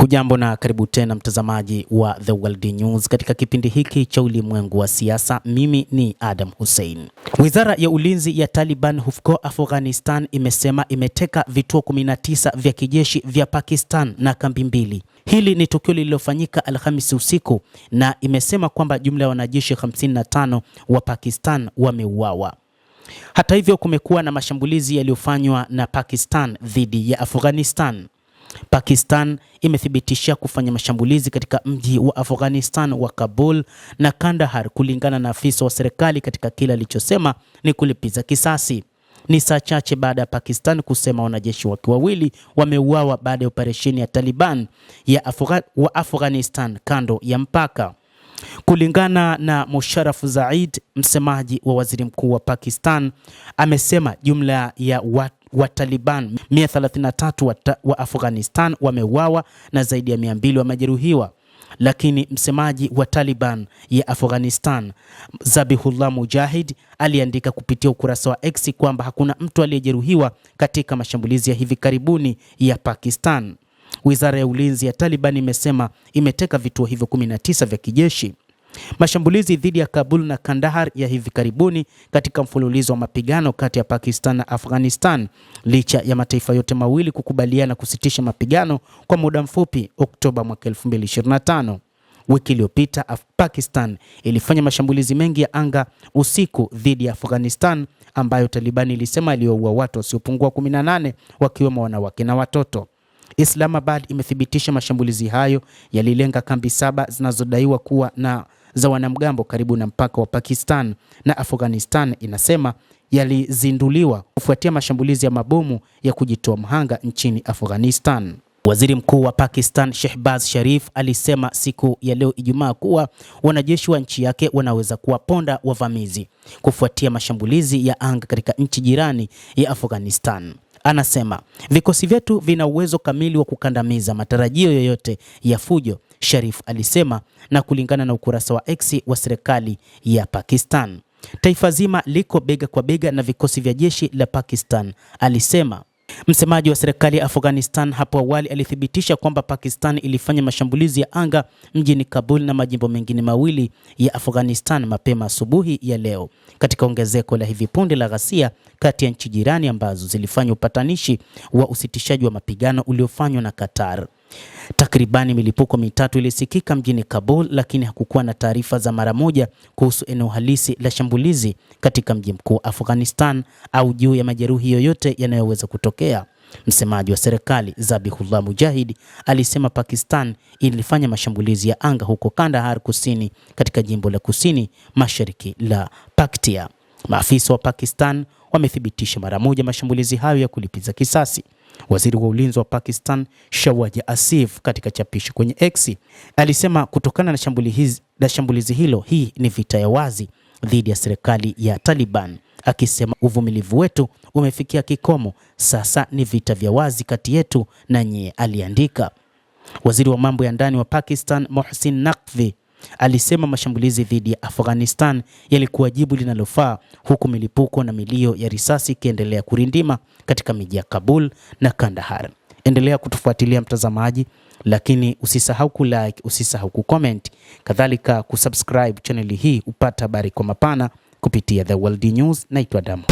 Hujambo na karibu tena mtazamaji wa The World News katika kipindi hiki cha ulimwengu wa siasa. Mimi ni Adam Hussein. Wizara ya ulinzi ya Taliban huko Afghanistan imesema imeteka vituo 19 vya kijeshi vya Pakistan na kambi mbili. Hili ni tukio lililofanyika Alhamisi usiku na imesema kwamba jumla ya wanajeshi 55 wa Pakistan wameuawa. Hata hivyo, kumekuwa na mashambulizi yaliyofanywa na Pakistan dhidi ya Afghanistan. Pakistan imethibitisha kufanya mashambulizi katika mji wa Afghanistan wa Kabul na Kandahar, kulingana na afisa wa serikali, katika kile alichosema ni kulipiza kisasi. Ni saa chache baada ya Pakistan kusema wanajeshi wake wawili wameuawa baada ya operesheni ya Taliban wa Afghanistan kando ya mpaka. Kulingana na Musharraf Zaid, msemaji wa waziri mkuu wa Pakistan, amesema jumla ya wa Taliban 133 wa Afghanistan wameuawa na zaidi ya 200 wamejeruhiwa. Lakini msemaji wa Taliban ya Afghanistan, Zabihullah Mujahid, aliandika kupitia ukurasa wa X kwamba hakuna mtu aliyejeruhiwa katika mashambulizi ya hivi karibuni ya Pakistan. Wizara ya ulinzi ya Taliban imesema imeteka vituo hivyo 19 vya kijeshi. Mashambulizi dhidi ya Kabul na Kandahar ya hivi karibuni katika mfululizo wa mapigano kati ya Pakistan na Afghanistan, licha ya mataifa yote mawili kukubaliana kusitisha mapigano kwa muda mfupi Oktoba mwaka 2025. Wiki iliyopita Pakistan ilifanya mashambulizi mengi ya anga usiku dhidi ya Afghanistan, ambayo Taliban ilisema iliwaua watu wasiopungua 18 wakiwemo wanawake na watoto. Islamabad imethibitisha mashambulizi hayo yalilenga kambi 7 zinazodaiwa kuwa na za wanamgambo karibu na mpaka wa Pakistan na Afghanistan. Inasema yalizinduliwa kufuatia mashambulizi ya mabomu ya kujitoa mhanga nchini Afghanistan. Waziri Mkuu wa Pakistan Shehbaz Sharif alisema siku ya leo Ijumaa kuwa wanajeshi wa nchi yake wanaweza kuwaponda wavamizi kufuatia mashambulizi ya anga katika nchi jirani ya Afghanistan. Anasema vikosi vyetu vina uwezo kamili wa kukandamiza matarajio yoyote ya fujo, Sharif alisema, na kulingana na ukurasa wa X wa serikali ya Pakistan, taifa zima liko bega kwa bega na vikosi vya jeshi la Pakistan, alisema. Msemaji wa serikali ya Afghanistan hapo awali alithibitisha kwamba Pakistan ilifanya mashambulizi ya anga mjini Kabul na majimbo mengine mawili ya Afghanistan mapema asubuhi ya leo, katika ongezeko la hivi punde la ghasia kati ya nchi jirani ambazo zilifanya upatanishi wa usitishaji wa mapigano uliofanywa na Qatar. Takribani milipuko mitatu ilisikika mjini Kabul, lakini hakukuwa na taarifa za mara moja kuhusu eneo halisi la shambulizi katika mji mkuu Afghanistan au juu ya majeruhi yoyote yanayoweza kutokea. Msemaji wa serikali Zabihullah Mujahid alisema Pakistan ilifanya mashambulizi ya anga huko Kandahar kusini katika jimbo la kusini mashariki la Paktia. Maafisa wa Pakistan wamethibitisha mara moja mashambulizi hayo ya kulipiza kisasi. Waziri wa ulinzi wa Pakistan Shawaj Asif, katika chapisho kwenye X, alisema kutokana na shambulizi hilo, hii ni vita ya wazi dhidi ya serikali ya Taliban, akisema uvumilivu wetu umefikia kikomo, sasa ni vita vya wazi kati yetu na nyie, aliandika. Waziri wa mambo ya ndani wa Pakistan Mohsin Naqvi alisema mashambulizi dhidi ya Afghanistan yalikuwa jibu linalofaa, huku milipuko na milio ya risasi ikiendelea kurindima katika miji ya Kabul na Kandahar. Endelea kutufuatilia mtazamaji, lakini usisahau kulike, usisahau kucomment, kadhalika kusubscribe channel hii upata habari kwa mapana kupitia The World News. Naitwa Adam.